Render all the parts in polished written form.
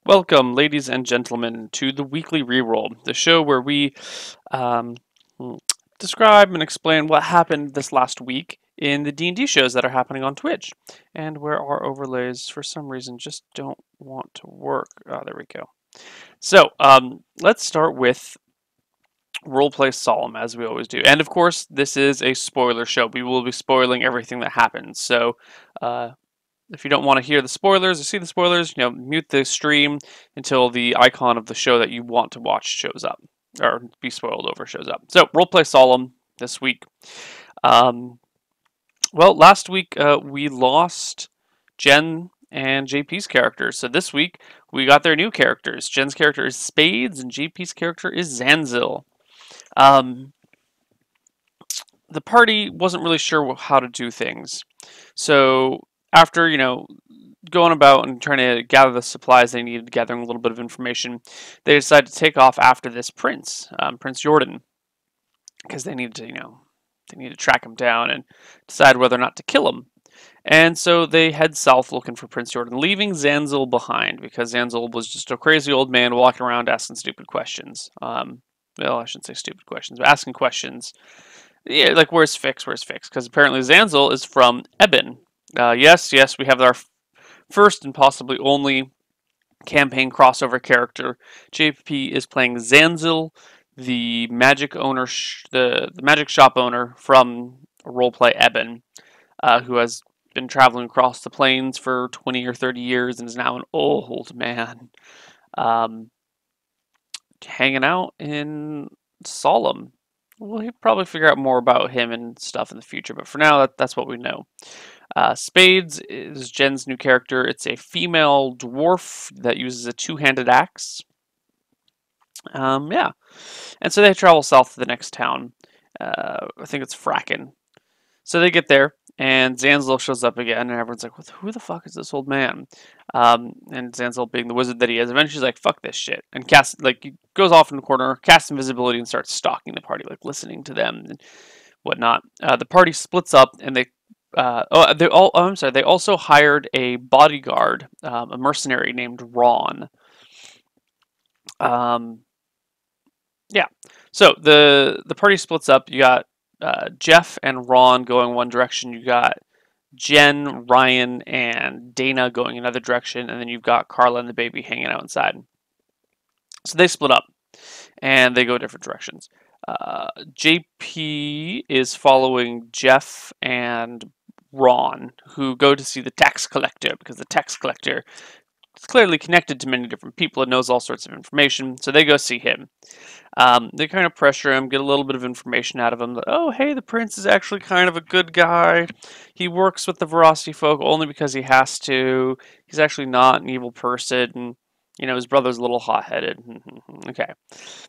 Welcome, ladies and gentlemen, to the Weekly ReRoll, the show where we um, describe and explain what happened this last week in the D&D shows that are happening on Twitch, and where our overlays, for some reason, just don't want to work. Oh, there we go. So, let's start with Roleplay Solemn, as we always do. And of course, this is a spoiler show. We will be spoiling everything that happens. So, if you don't want to hear the spoilers or see the spoilers, mute the stream until the icon of the show that you want to watch shows up, or be spoiled over shows up. So, Roleplay Solemn this week. Well, last week we lost Jen and JP's characters. So this week we got their new characters. Jen's character is Spades, and JP's character is Zanzil. The party wasn't really sure how to do things. So after, going about and trying to gather the supplies they needed, gathering a little bit of information, they decided to take off after this prince, Prince Jordan, because they needed to, they need to track him down and decide whether or not to kill him. And so they head south looking for Prince Jordan, leaving Zanzil behind, because Zanzil was just a crazy old man walking around asking stupid questions. Well, I shouldn't say stupid questions, but asking questions. Yeah, like, where's Fix? Where's Fix? Because apparently Zanzil is from Eben. Yes, we have our first and possibly only campaign crossover character. JP is playing Zanzil, the magic owner, the magic shop owner from Roleplay Eben, who has been traveling across the plains for 20 or 30 years and is now an old man, hanging out in Solemn. We'll probably figure out more about him and stuff in the future, but for now, that's what we know. Spades is Jen's new character. It's a female dwarf that uses a two-handed axe. Yeah. And so they travel south to the next town. I think it's Fracken. So they get there, and Zanzil shows up again, and everyone's like, who the fuck is this old man? And Zanzil, being the wizard that he is, eventually he's like, fuck this shit. And he goes off in the corner, casts invisibility, and starts stalking the party, like listening to them and whatnot. The party splits up, and they also hired a bodyguard, a mercenary named Ron. Yeah. So the party splits up. You got Jeff and Ron going one direction. You got Jen, Ryan, and Dana going another direction, and then you've got Carla and the baby hanging out inside. So they split up, and they go different directions. JP is following Jeff and Ron, who go to see the tax collector, because the tax collector is clearly connected to many different people and knows all sorts of information, so they go see him. They kind of pressure him, get a little bit of information out of him. Oh, hey, the prince is actually kind of a good guy. He works with the Veracity folk only because he has to. He's actually not an evil person, and, his brother's a little hot-headed. Okay.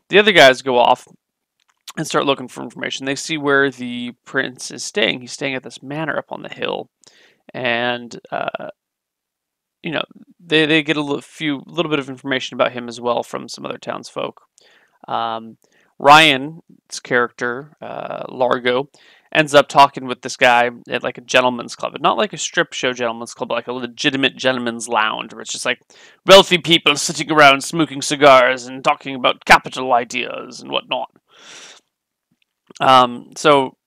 The other guys go off and start looking for information. They see where the prince is staying. He's staying at this manor up on the hill, and they get a little bit of information about him as well from some other townsfolk. Ryan's character, Largo, ends up talking with this guy at like a gentleman's club, not like a strip show gentleman's club, but like a legitimate gentleman's lounge, where it's just like wealthy people sitting around smoking cigars and talking about capital ideas and whatnot. So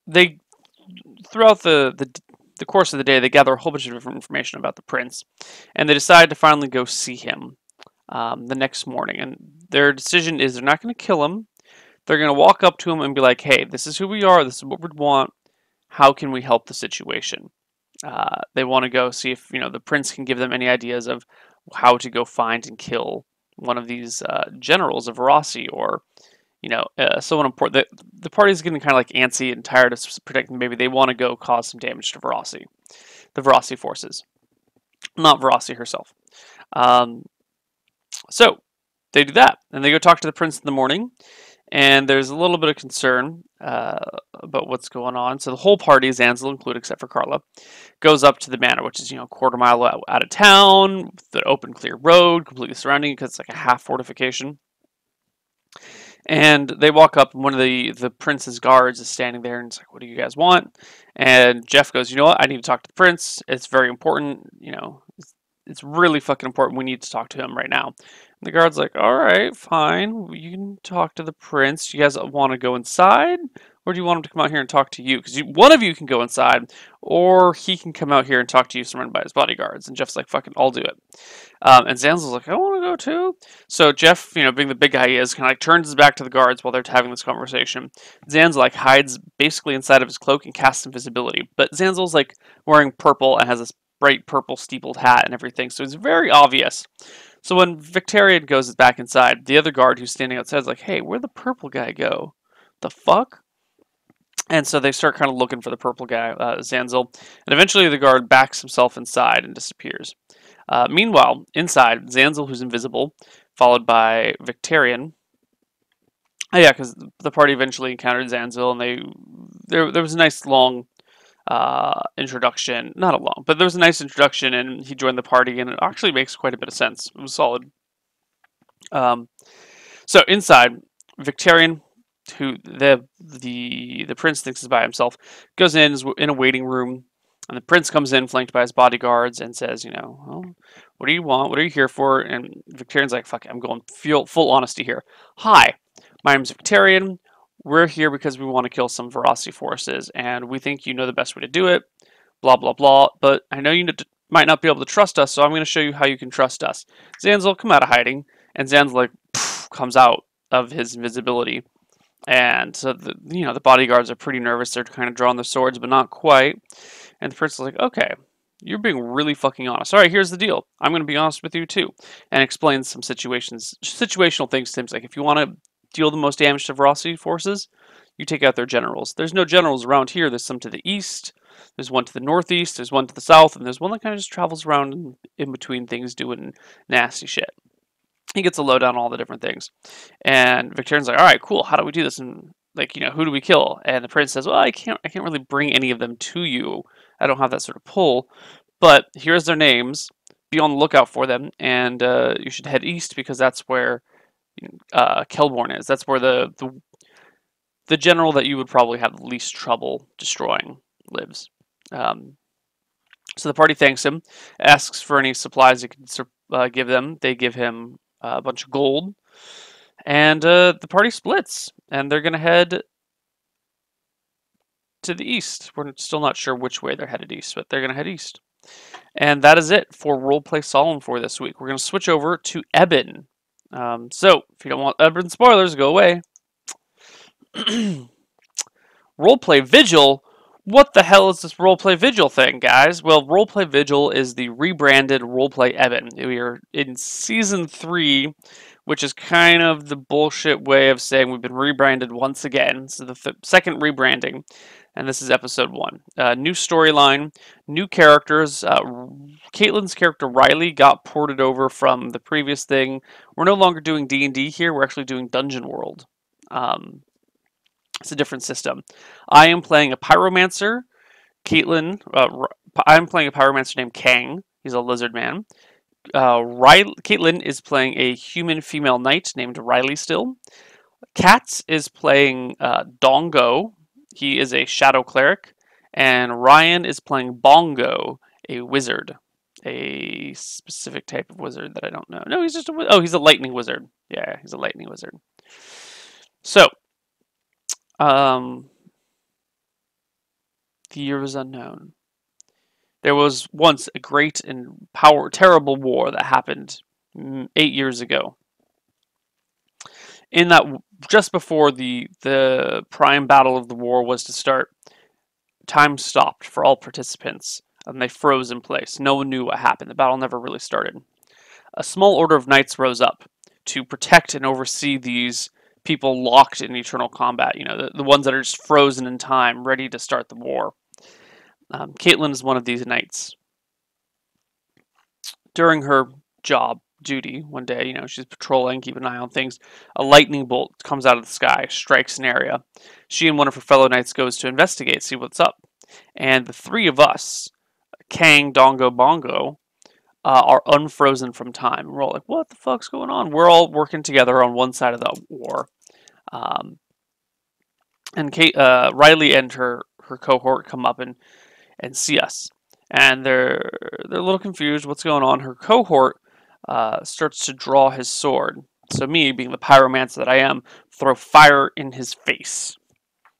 they, throughout the course of the day, they gather a whole bunch of different information about the prince, and they decide to finally go see him the next morning. And their decision is they're not going to kill him. They're going to walk up to him and be like, hey, this is who we are. This is what we want. How can we help the situation? They want to go see if the prince can give them any ideas of how to go find and kill one of these generals of Veracity, or someone important. The party's getting kind of like antsy and tired of protecting the baby. They want to go cause some damage to Veracity, the Veracity forces, not Veracity herself. So they do that, and they go talk to the prince in the morning, and there's a little bit of concern about what's going on. So the whole party, Zanzil included, except for Carla, goes up to the manor, which is a quarter mile out of town, with an open, clear road, completely surrounding it, because it's like a half fortification. And they walk up, and one of the prince's guards is standing there, and it's like, what do you guys want? And Jeff goes, you know what, I need to talk to the prince. It's very important. it's really fucking important. We need to talk to him right now. And the guard's like, all right, fine. You can talk to the prince. You guys want to go inside? Or do you want him to come out here and talk to you? Because one of you can go inside, or he can come out here and talk to you surrounded by his bodyguards. And Jeff's like, fucking, I'll do it. And Zanzel's like, I want to go too. So Jeff, being the big guy he is, kind of like turns his back to the guards while they're having this conversation. Zanzel like hides basically inside of his cloak and casts invisibility. But Zanzel's like wearing purple and has this bright purple steepled hat and everything, so it's very obvious. So when Victorian goes back inside, the other guard who's standing outside is like, hey, where'd the purple guy go? The fuck? And so they start kind of looking for the purple guy, Zanzel, and eventually the guard backs himself inside and disappears. Meanwhile, inside, Zanzel, who's invisible, followed by Victorian. Oh yeah, because the party eventually encountered Zanzel, and there was a nice long introduction. Not a long, but there was a nice introduction, and he joined the party, and it actually makes quite a bit of sense. It was solid. So inside, Victorian, who the prince thinks is by himself, goes is in a waiting room, and the prince comes in flanked by his bodyguards and says, well, what do you want? What are you here for? And Victorian's like, fuck it, I'm going full honesty here. Hi, my name's Victorian. We're here because we want to kill some Veracity forces, and we think you know the best way to do it, blah, blah, blah, but I know you might not be able to trust us, so I'm going to show you how you can trust us. Zanzel, come out of hiding, and Zanzel, like, comes out of his invisibility, and so, the bodyguards are pretty nervous. They're kind of drawing their swords, but not quite, and the prince is like, okay, you're being really fucking honest. All right, here's the deal. I'm going to be honest with you, too, and explains some situational things to him. It's like, if you want to deal the most damage to Veracity forces, you take out their generals. There's no generals around here. There's some to the east, there's one to the northeast, there's one to the south, and there's one that kind of just travels around in between things doing nasty shit. He gets a lowdown on all the different things. And Victorian's like, all right, cool, how do we do this? And like, who do we kill? And the prince says, well, I can't really bring any of them to you. I don't have that sort of pull. But here's their names. Be on the lookout for them, and you should head east because that's where Kelborn is. That's where the general that you would probably have the least trouble destroying lives. So the party thanks him, asks for any supplies he can give them. They give him a bunch of gold, and the party splits, and they're going to head to the east. We're still not sure which way they're headed east, but they're going to head east. And that is it for Roleplay Solemn for this week. We're going to switch over to Eben. So, if you don't want Eben spoilers, go away. Roleplay Vigil? What the hell is this Roleplay Vigil thing, guys? Well, Roleplay Vigil is the rebranded Roleplay Eben. We are in Season 3, which is kind of the bullshit way of saying we've been rebranded once again. So the second rebranding, and this is Episode 1. New storyline, new characters. Caitlin's character Riley got ported over from the previous thing. We're no longer doing D&D here, we're actually doing Dungeon World. It's a different system. I am playing a pyromancer. Caitlin, I'm playing a pyromancer named Kang. He's a lizard man. Caitlin is playing a human female knight named Riley still. Katz is playing Dongo. He is a shadow cleric. And Ryan is playing Bongo, a wizard. A specific type of wizard that I don't know. No, he's just he's a lightning wizard. Yeah, he's a lightning wizard. So, the year was unknown. There was once a great and terrible war that happened 8 years ago. In that, just before the prime battle of the war was to start, time stopped for all participants, and they froze in place. No one knew what happened. The battle never really started. A small order of knights rose up to protect and oversee these people locked in eternal combat, the ones that are just frozen in time, ready to start the war. Caitlin is one of these knights. During her job duty one day, she's patrolling, keeping an eye on things. A lightning bolt comes out of the sky, strikes an area. She and one of her fellow knights goes to investigate, see what's up. And the three of us, Kang, Dongo, Bongo, are unfrozen from time. We're all like, what the fuck's going on? We're all working together on one side of the war. And Riley and her cohort come up and see us. and they're a little confused. What's going on? Her cohort starts to draw his sword. So me, being the pyromancer that I am, throw fire in his face.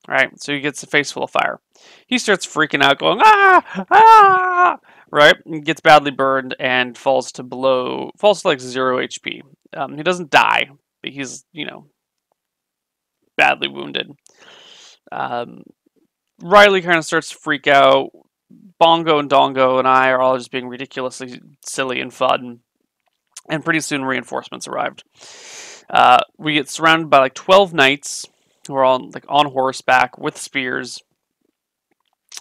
Right? So he gets a face full of fire. He starts freaking out, going, ah, ah, right? And gets badly burned and falls to like 0 HP. He doesn't die, but he's, badly wounded. Um, Riley kind of starts to freak out. Bongo and Dongo and I are all just being ridiculously silly and fun. And pretty soon reinforcements arrived. We get surrounded by like 12 knights who are on horseback with spears,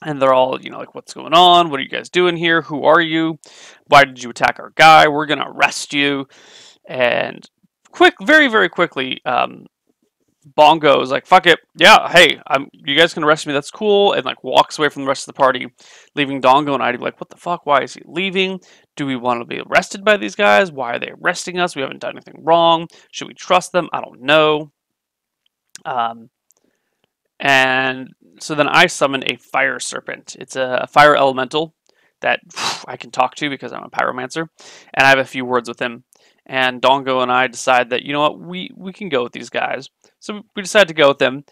and they're all like, what's going on? What are you guys doing here? Who are you? Why did you attack our guy? We're gonna arrest you. And very very quickly, Bongo is like, fuck it, yeah, hey, you guys can arrest me, that's cool, and like walks away from the rest of the party, leaving Dongo and I to be like, what the fuck, why is he leaving? Do we want to be arrested by these guys? Why are they arresting us? We haven't done anything wrong. Should we trust them? I don't know. And so then I summon a fire serpent. It's a fire elemental that I can talk to because I'm a pyromancer, and I have a few words with him. And Dongo and I decide that, you know what, we can go with these guys. So we decide to go with them.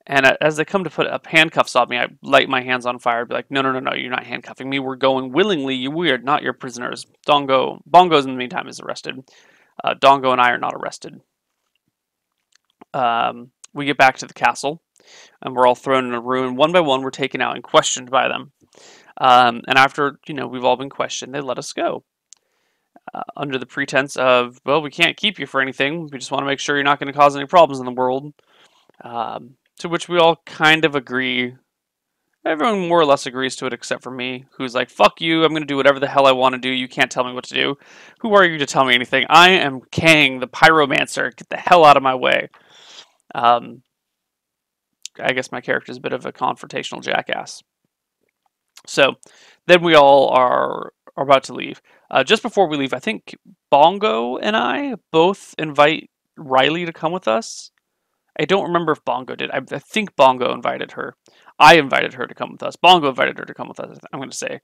And as they come to put up handcuffs on me, I light my hands on fire. Be like, no, you're not handcuffing me. We're going willingly. We are not your prisoners. Bongo's in the meantime is arrested. Dongo and I are not arrested. We get back to the castle, and we're all thrown in a room. One by one, we're taken out and questioned by them. And after, we've all been questioned, they let us go. Under the pretense of, well, we can't keep you for anything. We just want to make sure you're not going to cause any problems in the world. To which we all kind of agree. Everyone more or less agrees to it except for me, who's like, fuck you, I'm going to do whatever the hell I want to do. You can't tell me what to do. Who are you to tell me anything? I am Kang, the pyromancer. Get the hell out of my way. I guess my character is a bit of a confrontational jackass. So then we all are about to leave. Just before we leave, I think Bongo and I both invite Riley to come with us. I don't remember if Bongo did. I think Bongo invited her. I invited her to come with us. Bongo invited her to come with us, I'm going to say.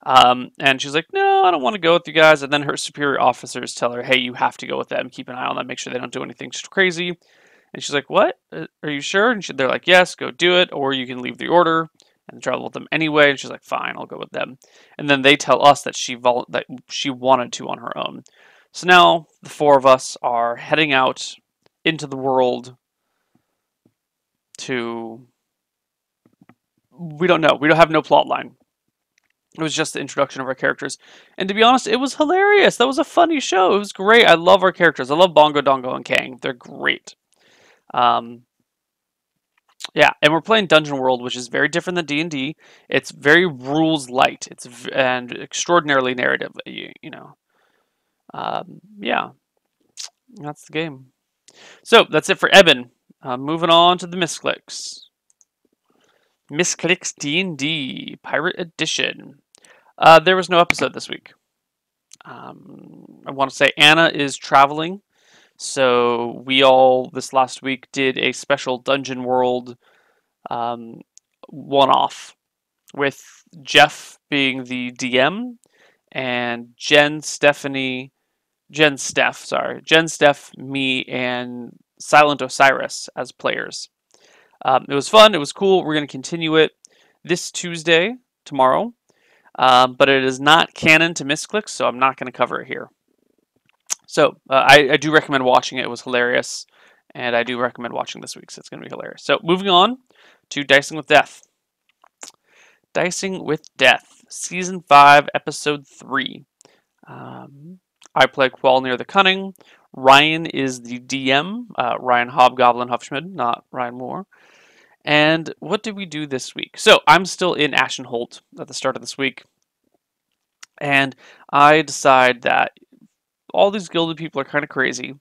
And she's like, no, I don't want to go with you guys. And then her superior officers tell her, hey, you have to go with them. Keep an eye on them. Make sure they don't do anything crazy. And she's like, what? Are you sure? And they're like, yes, go do it. Or you can leave the order and travel with them anyway. And she's like, fine, I'll go with them. And then they tell us that she wanted to on her own. So now the four of us are heading out into the world to... We don't know. We don't have no plot line. It was just the introduction of our characters. And to be honest, it was hilarious. That was a funny show. It was great. I love our characters. I love Bongo, Dongo, and Kang. They're great. Yeah, and we're playing Dungeon World, which is very different than D&D. It's very rules light. And extraordinarily narrative. Yeah, that's the game. So that's it for Eben. Moving on to the Misclicks. Misclicks D&D Pirate Edition. There was no episode this week. I want to say Anna is traveling, so we all this last week did a special Dungeon World one-off with Jeff being the DM and Jen, Steph, me, and Silent Osiris as players. It was fun. It was cool. We're going to continue it this Tuesday, tomorrow. But it is not canon to Misclicks, so I'm not going to cover it here. So I do recommend watching it. It was hilarious. And I do recommend watching this week, so it's going to be hilarious. So moving on to Dicing with Death. Dicing with Death, Season 5, Episode 3. I play Qualnir the Cunning. Ryan is the DM. Ryan Hobgoblin Huffschmid, not Ryan Moore. And what did we do this week? So I'm still in Ashenholt at the start of this week. And I decide that all these gilded people are kind of crazy.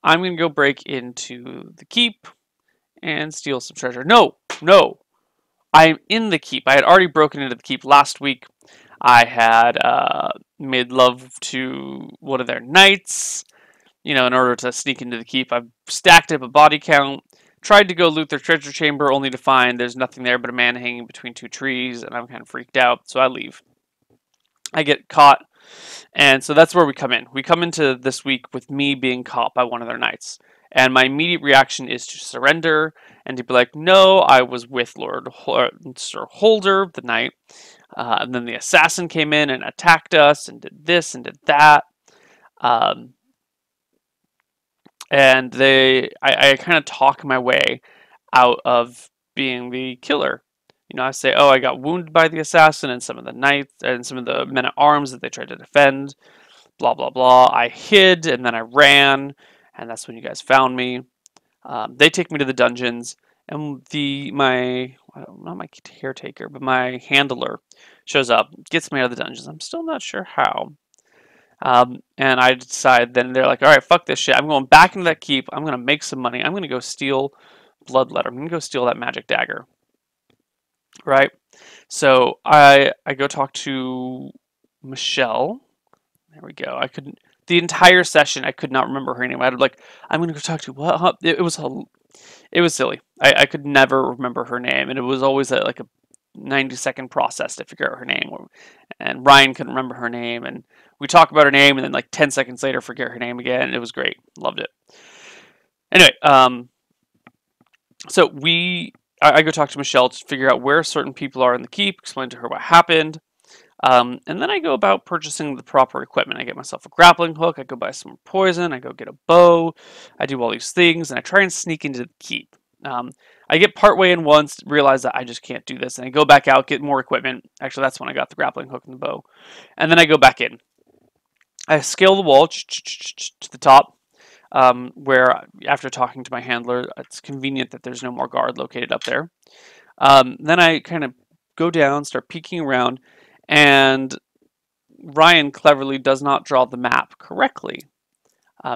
I'm going to go break into the keep and steal some treasure. No. I'm in the keep. I had already broken into the keep last week. I had made love to one of their knights, in order to sneak into the keep. I've stacked up a body count. Tried to go loot their treasure chamber, only to find there's nothing there but a man hanging between two trees, and I'm kind of freaked out, so I leave. I get caught, and so that's where we come in. We come into this week with me being caught by one of their knights. And my immediate reaction is to surrender and to be like, no, I was with Sir Holder, the knight. And then the assassin came in and attacked us and did this and did that. Um, and I kind of talk my way out of being the killer. You know, I say, oh, I got wounded by the assassin and some of the knights and some of the men at arms that they tried to defend. Blah blah blah. I hid and then I ran, and that's when you guys found me. They take me to the dungeons, and not my caretaker, but my handler shows up, gets me out of the dungeons. I'm still not sure how. And I decide then they're like, all right, fuck this shit. I'm going back into that keep. I'm gonna make some money. I'm gonna go steal Bloodletter. I'm gonna go steal that magic dagger. Right. So I go talk to Michelle. There we go. The entire session I could not remember her name. I had like, I'm gonna go talk to what? Huh? It was silly. I could never remember her name, and it was always like a 90-second process to figure out her name. And Ryan couldn't remember her name, and we talk about her name, and then like 10 seconds later, forget her name again. It was great. Loved it. Anyway, so I go talk to Michelle to figure out where certain people are in the keep, explain to her what happened. And then I go about purchasing the proper equipment. I get myself a grappling hook, I go buy some poison, I go get a bow, I do all these things, and I try and sneak into the keep. I get partway in once, realize that I just can't do this, and I go back out, get more equipment. Actually, that's when I got the grappling hook and the bow. And then I go back in. I scale the wall to the top, where after talking to my handler, it's convenient that there's no more guard located up there. Then I kind of go down, start peeking around, and Ryan cleverly does not draw the map correctly.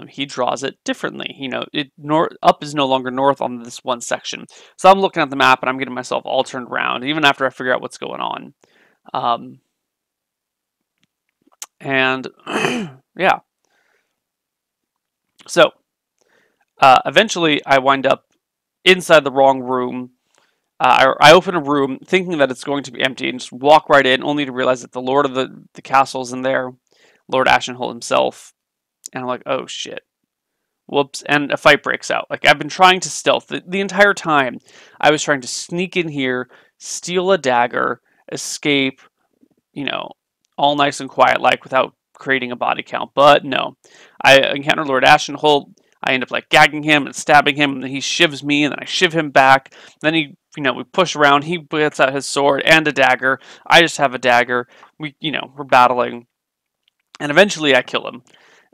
He draws it differently. You know, up is no longer north on this one section. So I'm looking at the map and I'm getting myself all turned around, even after I figure out what's going on. And yeah. So eventually I wind up inside the wrong room. I open a room thinking that it's going to be empty and just walk right in, only to realize that the lord of the castle is in there, Lord Ashenhold himself. And I'm like, oh shit. Whoops. And a fight breaks out. Like, I've been trying to stealth. The entire time, I was trying to sneak in here, steal a dagger, escape, you know, all nice and quiet like without creating a body count. But no. I encounter Lord Ashenhold. I end up like gagging him and stabbing him, and then he shivs me, and then I shiv him back. Then we push around. He gets out his sword and a dagger. I just have a dagger. We're battling. And eventually I kill him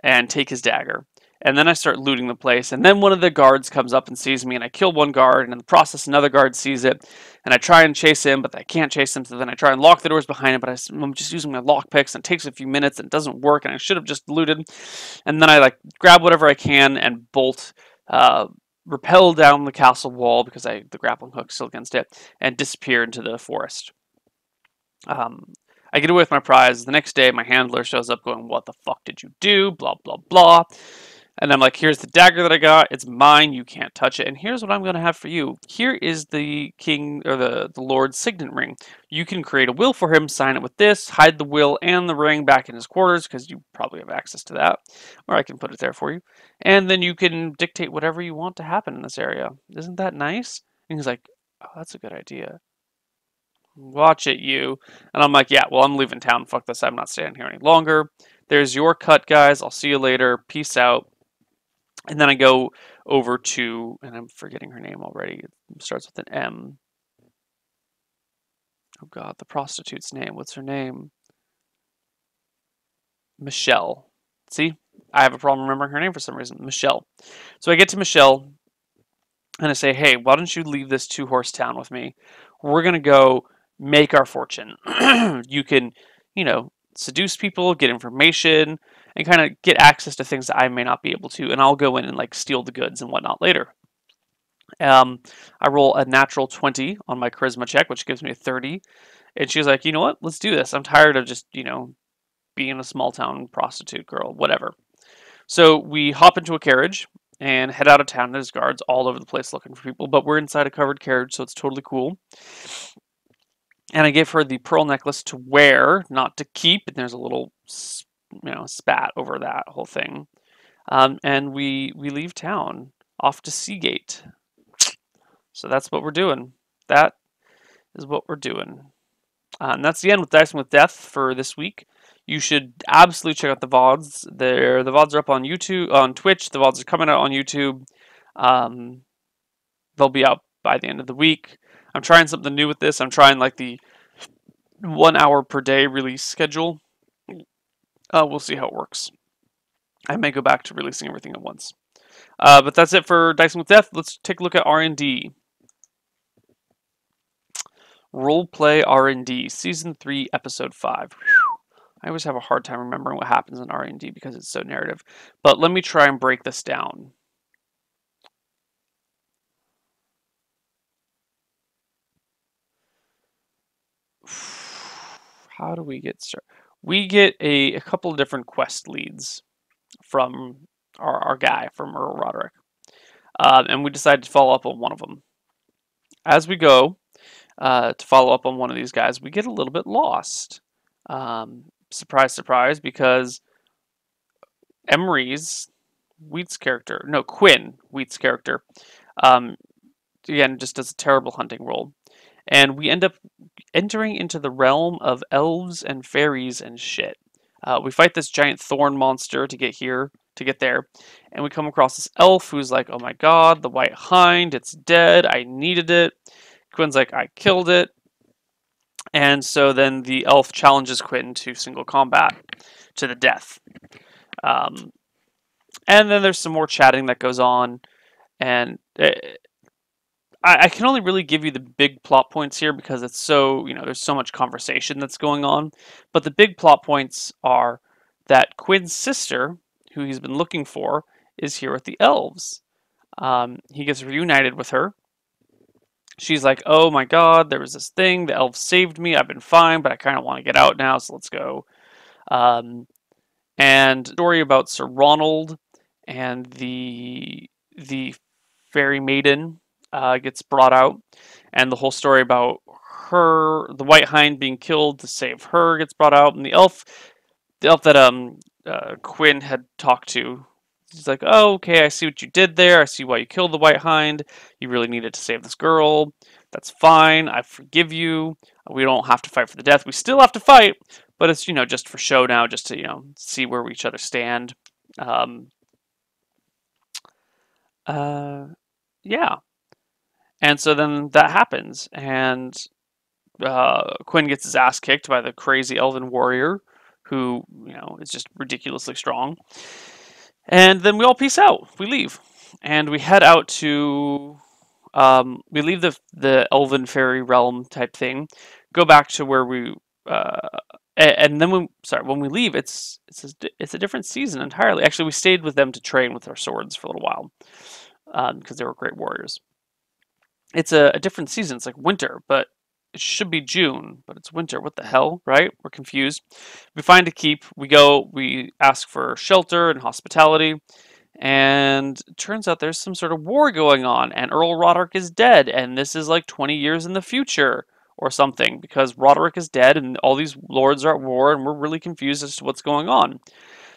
and take his dagger. And then I start looting the place. And then one of the guards comes up and sees me, and I kill one guard, and in the process another guard sees it. And I try and chase him, but I can't chase him, so then I try and lock the doors behind him, but I'm just using my lock picks, and it takes a few minutes, and it doesn't work, and I should have just looted. And then I like grab whatever I can and bolt, rappel down the castle wall, because the grappling hook's still against it, and disappear into the forest. I get away with my prize. The next day, my handler shows up going, what the fuck did you do? Blah, blah, blah. And I'm like, here's the dagger that I got. It's mine. You can't touch it. And here's what I'm going to have for you. Here is the king, or the Lord's signet ring. You can create a will for him, sign it with this, hide the will and the ring back in his quarters, because you probably have access to that. Or I can put it there for you. And then you can dictate whatever you want to happen in this area. Isn't that nice? And he's like, oh, that's a good idea. Watch it, you. And I'm like, yeah, well, I'm leaving town. Fuck this. I'm not staying here any longer. There's your cut, guys. I'll see you later. Peace out. And then I go over to, and I'm forgetting her name already. It starts with an M. Oh, God, the prostitute's name. What's her name? Michelle. See? I have a problem remembering her name for some reason. Michelle. So I get to Michelle, and I say, hey, why don't you leave this two-horse town with me? We're going to go make our fortune. You can, seduce people, get information, and kind of get access to things that I may not be able to, and I'll go in and like steal the goods and whatnot later. I roll a natural 20 on my charisma check, which gives me a 30, and she's like, you know what, let's do this. I'm tired of just, being a small town prostitute girl, whatever. So we hop into a carriage and head out of town. There's guards all over the place looking for people, but we're inside a covered carriage, so it's totally cool. and I gave her the pearl necklace to wear, not to keep. And there's a little, spat over that whole thing. And we leave town off to Seagate. So that's what we're doing. That is what we're doing. And that's the end with Dicing with Death for this week. You should absolutely check out the VODs. The VODs are up on YouTube, on Twitch. The VODs are coming out on YouTube. They'll be out by the end of the week. I'm trying something new with this. I'm trying like the 1 hour per day release schedule. We'll see how it works. I may go back to releasing everything at once. But that's it for Dicing with Death. Let's take a look at R&D. Roleplay R&D, Season 3, Episode 5. Whew. I always have a hard time remembering what happens in R&D because it's so narrative. But let me try and break this down. How do we get started? We get a couple of different quest leads from our guy, from Earl Roderick. And we decided to follow up on one of them. As we go to follow up on one of these guys, we get a little bit lost. Surprise, surprise, because Emery's Quinn, Wheat's character, again, just does a terrible hunting roll. And we end up entering into the realm of elves and fairies and shit. We fight this giant thorn monster to get there, and we come across this elf who's like, oh my god, the white hind, it's dead, I needed it. Quinn's like, I killed it. And so then the elf challenges Quinn to single combat to the death. And then there's some more chatting that goes on, and I can only really give you the big plot points here because it's so, there's so much conversation that's going on. But the big plot points are that Quinn's sister, who he's been looking for, is here with the elves. He gets reunited with her. She's like, oh my god, there was this thing, the elves saved me, I've been fine, but I kind of want to get out now, so let's go. And story about Sir Ronald and the fairy maiden gets brought out, and the whole story about her, the white hind being killed to save her, gets brought out, and the elf that Quinn had talked to, he's like, oh, okay, I see what you did there, I see why you killed the white hind, you really needed to save this girl, that's fine, I forgive you, we don't have to fight for the death, we still have to fight, but it's, just for show now, just to, see where each other stand. Yeah. And so then that happens, and Quinn gets his ass kicked by the crazy elven warrior, who, is just ridiculously strong. And then we all peace out. We leave. And we head out to, we leave the elven fairy realm type thing, go back to where we, and then when we leave, it's a different season entirely. Actually, we stayed with them to train with our swords for a little while, because they were great warriors. It's a different season. It's like winter, but it should be June, but it's winter. What the hell, right? We're confused. We find a keep. We go. We ask for shelter and hospitality, and it turns out there's some sort of war going on, and Earl Roderick is dead, and this is like 20 years in the future or something, because Roderick is dead, and all these lords are at war, and we're really confused as to what's going on.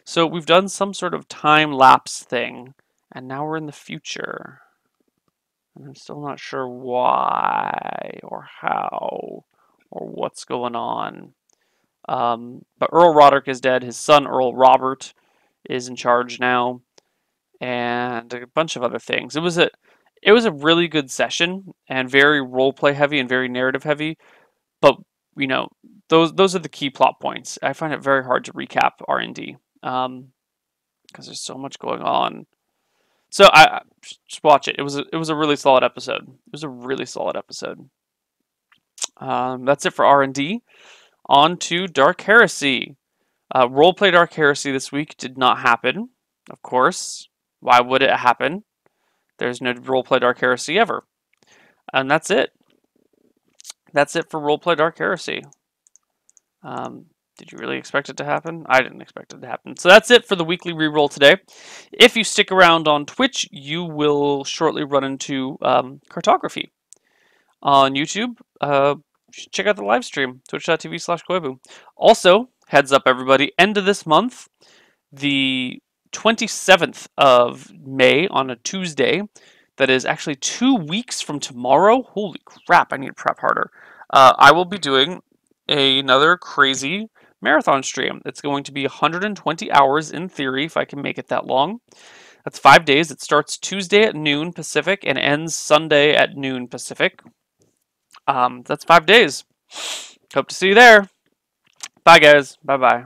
So we've done some sort of time lapse thing, and now we're in the future. I'm still not sure why or how or what's going on. But Earl Roderick is dead. His son, Earl Robert, is in charge now. And a bunch of other things. It was a really good session and very roleplay heavy and very narrative heavy. But, those are the key plot points. I find it very hard to recap R&D because there's so much going on. So I just watch it. It was a really solid episode. It was a really solid episode. That's it for R&D. On to Dark Heresy. Roleplay Dark Heresy this week did not happen. Of course. Why would it happen? There's no Roleplay Dark Heresy ever. And that's it. That's it for Roleplay Dark Heresy. Did you really expect it to happen? I didn't expect it to happen. So that's it for the weekly reroll today. If you stick around on Twitch, you will shortly run into cartography. On YouTube, you should check out the live stream, twitch.tv/Koibu. Also, heads up everybody, end of this month, the 27th of May on a Tuesday, that is actually 2 weeks from tomorrow. Holy crap, I need to prep harder. I will be doing another crazy marathon stream. It's going to be 120 hours in theory, if I can make it that long. That's 5 days. It starts Tuesday at noon Pacific and ends Sunday at noon Pacific. That's 5 days. Hope to see you there. Bye, guys. Bye-bye.